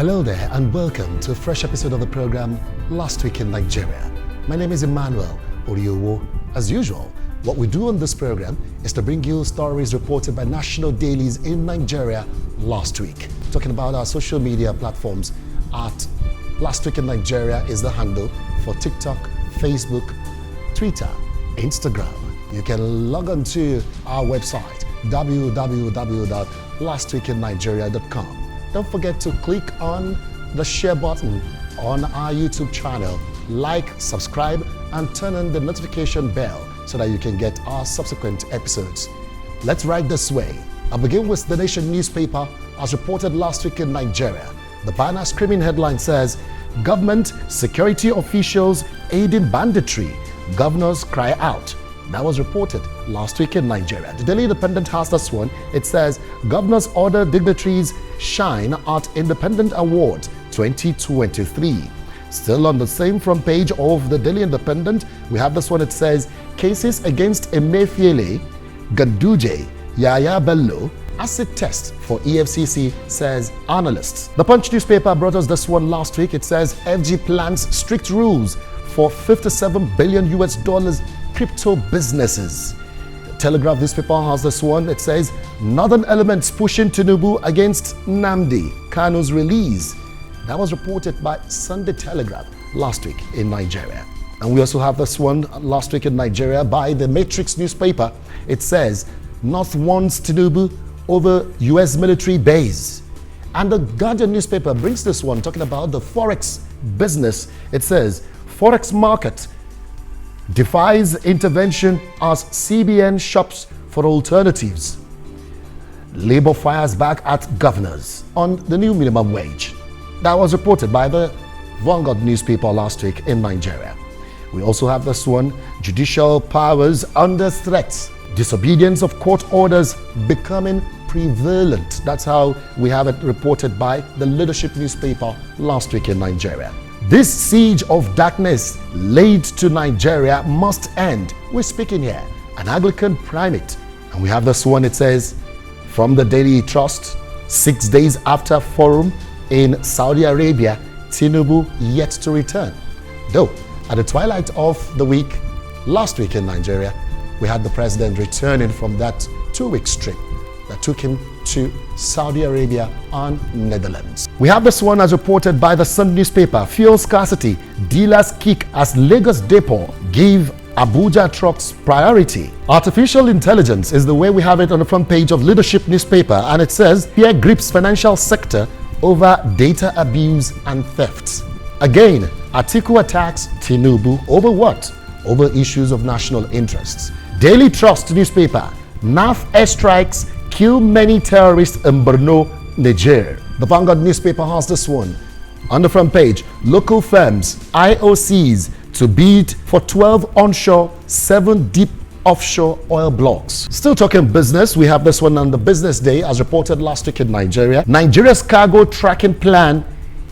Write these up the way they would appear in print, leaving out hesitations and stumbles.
Hello there and welcome to a fresh episode of the program Last Week in Nigeria. My name is Emmanuel Oriowo. As usual, what we do on this program is to bring you stories reported by national dailies in Nigeria last week. Talking about our social media platforms at Last Week in Nigeria is the handle for TikTok, Facebook, Twitter, Instagram. You can log on to our website www.lastweekinnigeria.com. Don't forget to click on the share button on our YouTube channel, like, subscribe, and turn on the notification bell so that you can get our subsequent episodes. Let's ride this way. I'll begin with The Nation newspaper as reported last week in Nigeria. The banner screaming headline says, Government security officials aiding banditry, governors cry out. That was reported last week in Nigeria. The Daily Independent has this one. It says, Governors order dignitaries shine at Independent Award 2023. Still on the same front page of the Daily Independent, we have this one. It says, cases against Emefiele, Ganduje, Yaya Bello, acid test for EFCC, says analysts. The Punch newspaper brought us this one last week. It says, FG plans strict rules for $57 billion crypto businesses. The Telegraph newspaper has this one. It says, Northern elements pushing Tinubu against Nnamdi Kanu's release. That was reported by Sunday Telegraph last week in Nigeria. And we also have this one last week in Nigeria by the Matrix newspaper. It says, North wants Tinubu over US military base. And the Guardian newspaper brings this one talking about the Forex business. It says, Forex market defies intervention as CBN shops for alternatives. Labour fires back at governors on the new minimum wage. That was reported by the Vanguard newspaper last week in Nigeria. We also have this one, judicial powers under threat. Disobedience of court orders becoming prevalent. That's how we have it reported by the Leadership newspaper last week in Nigeria. This siege of darkness laid to Nigeria must end. We're speaking here, an Anglican primate. And we have this one, it says, from the Daily Trust, 6 days after forum in Saudi Arabia, Tinubu yet to return. Though, at the twilight of the week, last week in Nigeria, we had the president returning from that 2-week trip that took him to Saudi Arabia and Netherlands. We have this one as reported by the Sun newspaper. Fuel scarcity, dealers kick as Lagos depot give Abuja trucks priority. Artificial intelligence is the way we have it on the front page of Leadership newspaper, and it says, fear grips financial sector over data abuse and thefts. Again, Atiku attacks Tinubu over what? Over issues of national interests. Daily Trust newspaper, NAF airstrikes kill many terrorists in Borno, Niger. The Vanguard newspaper has this one. On the front page, local firms, IOCs to bid for 12 onshore, 7 deep offshore oil blocks. Still talking business, we have this one on the Business Day as reported last week in Nigeria. Nigeria's cargo tracking plan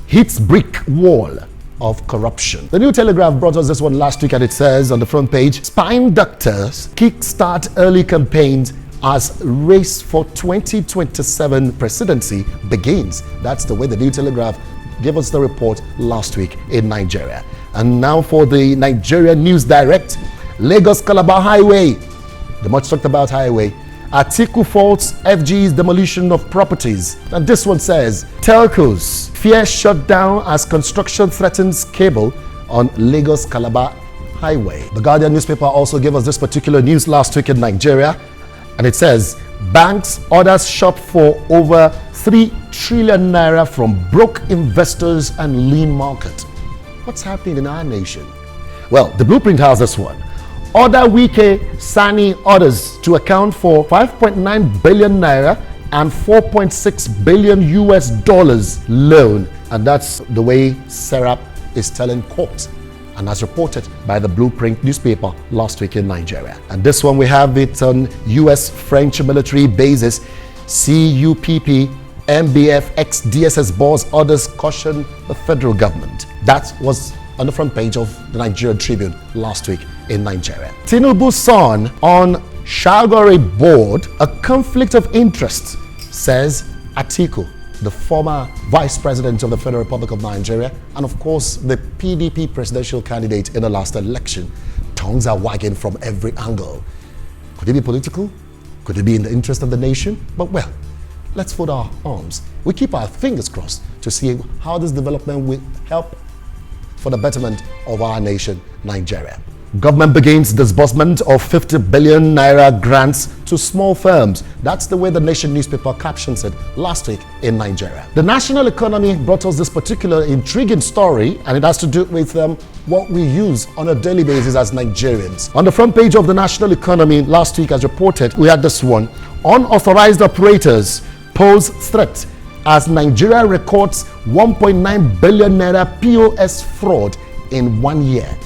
hits brick wall of corruption. The New Telegraph brought us this one last week and it says on the front page, spine doctors kickstart early campaigns as race for 2027 presidency begins. That's the way the New Telegraph gave us the report last week in Nigeria. And now for the Nigeria News Direct, Lagos Calabar Highway, the much talked about highway. Atiku faults FG's demolition of properties. And this one says, telcos fear shutdown as construction threatens cable on Lagos Calabar Highway. The Guardian newspaper also gave us this particular news last week in Nigeria. And it says, banks orders shop for over 3 trillion naira from broke investors and lean market. What's happening in our nation? Well, the Blueprint has this one. Order Wike Sani orders to account for 5.9 billion naira and 4.6 billion US dollars loan. And that's the way Serap is telling court. And as reported by the Blueprint newspaper last week in Nigeria. And this one we have it on US French military bases. CUPP MBF ex-DSS boss orders caution the federal government. That was on the front page of the Nigerian Tribune last week in Nigeria. Tinubu's son on Shagore board, a conflict of interest, says Atiku. the former Vice President of the Federal Republic of Nigeria, and of course, the PDP presidential candidate in the last election. Tongues are wagging from every angle. Could it be political? Could it be in the interest of the nation? But well, let's fold our arms. We keep our fingers crossed to see how this development will help for the betterment of our nation, Nigeria. Government begins disbursement of 50 billion naira grants to small firms. That's the way the Nation newspaper captions it last week in Nigeria. The national economy brought us this particular intriguing story, and it has to do with what we use on a daily basis as Nigerians. On the front page of the national economy last week, as reported, we had this one: unauthorized operators pose threat as Nigeria records 1.9 billion naira POS fraud in 1 year.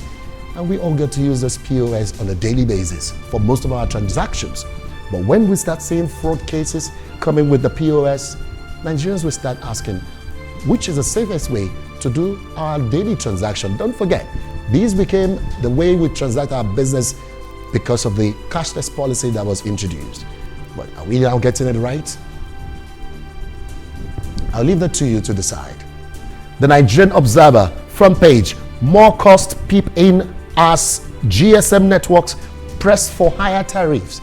And we all get to use this POS on a daily basis for most of our transactions. But when we start seeing fraud cases coming with the POS, Nigerians will start asking, which is the safest way to do our daily transaction? Don't forget, these became the way we transact our business because of the cashless policy that was introduced. But are we now getting it right? I'll leave that to you to decide. The Nigerian Observer, front page: more cost peep in as GSM networks press for higher tariffs.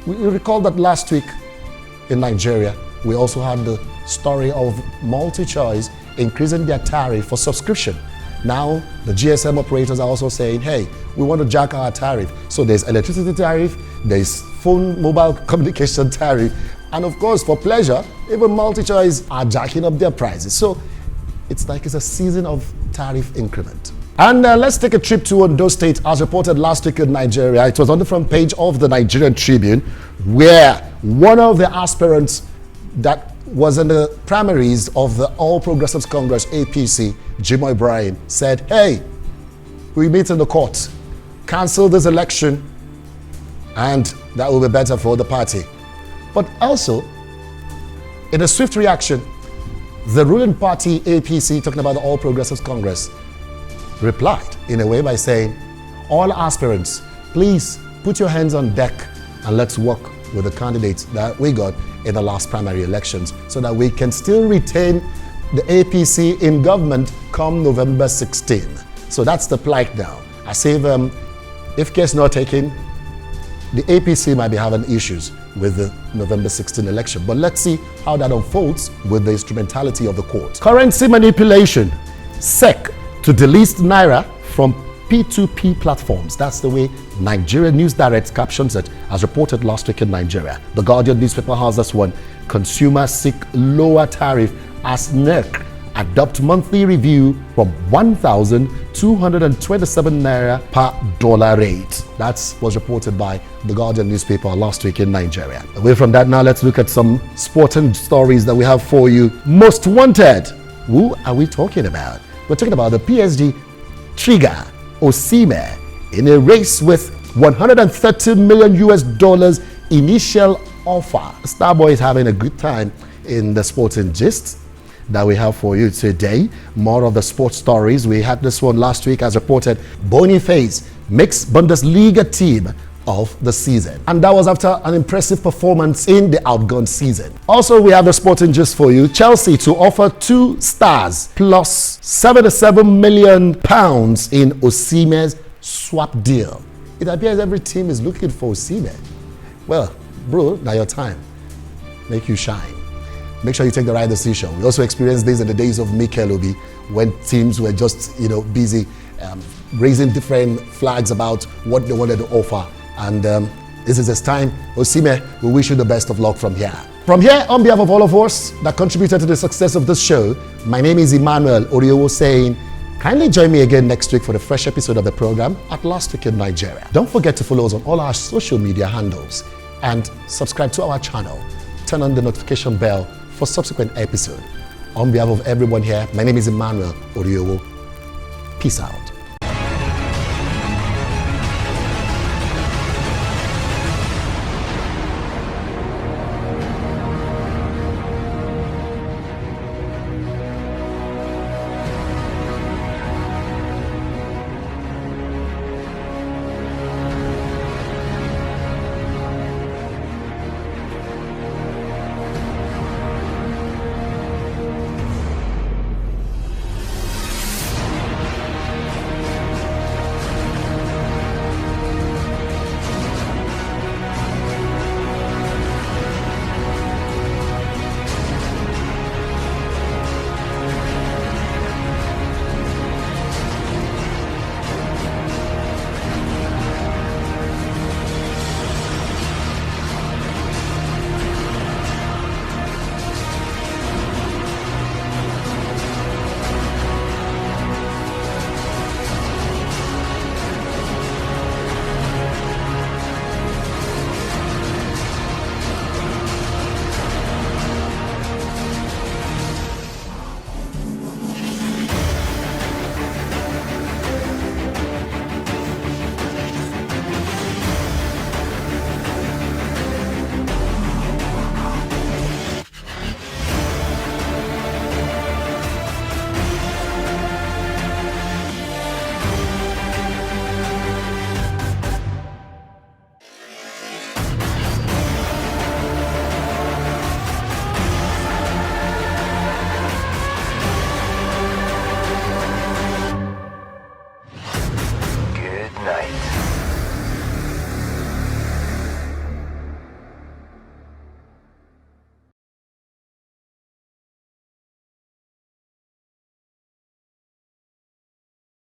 We recall that last week in Nigeria, we also had the story of MultiChoice increasing their tariff for subscription. Now, the GSM operators are also saying, hey, we want to jack our tariff. So there's electricity tariff, there's phone mobile communication tariff, and of course, for pleasure, even MultiChoice are jacking up their prices. So it's like it's a season of tariff increment. And let's take a trip to Ondo State, as reported last week in Nigeria. It was on the front page of the Nigerian Tribune, where one of the aspirants that was in the primaries of the All Progressives Congress, APC, Jimoh Ibrahim, said, hey, we meet in the court, cancel this election, and that will be better for the party. But also, in a swift reaction, the ruling party, APC, talking about the All Progressives Congress, replied in a way by saying, all aspirants, please put your hands on deck and let's work with the candidates that we got in the last primary elections so that we can still retain the APC in government come November 16. So that's the plight now. As if case not taken, the APC might be having issues with the November 16 election. But let's see how that unfolds with the instrumentality of the court. Currency manipulation. SEC to delist Naira from P2P platforms. That's the way Nigeria News Direct captions it, as reported last week in Nigeria. The Guardian newspaper has this one: consumers seek lower tariff as NERC adopt monthly review from 1,227 Naira per dollar rate. That was reported by the Guardian newspaper last week in Nigeria. Away from that now, let's look at some sporting stories that we have for you. Most wanted. Who are we talking about? We're talking about the PSG trigger Osimhen in a race with $130 million initial offer. Starboy is having a good time in the sporting gist that we have for you today. More of the sports stories. We had this one last week, as reported. Boniface makes Bundesliga team of the season, and that was after an impressive performance in the outgone season. Also, we have the sporting gist for you. Chelsea to offer 2 stars plus £77 million in Osimhen's swap deal. It appears every team is looking for Osimhen. Well, bro, now your time. Make you shine. Make sure you take the right decision. We also experienced this in the days of Mikel Obi, when teams were just busy raising different flags about what they wanted to offer. And this is his time. Osimhen, we wish you the best of luck from here. From here, on behalf of all of us that contributed to the success of this show, my name is Emmanuel Oriowo saying, kindly join me again next week for the fresh episode of the program at Last Week in Nigeria. Don't forget to follow us on all our social media handles and subscribe to our channel. Turn on the notification bell for subsequent episode. On behalf of everyone here, my name is Emmanuel Oriowo. Peace out.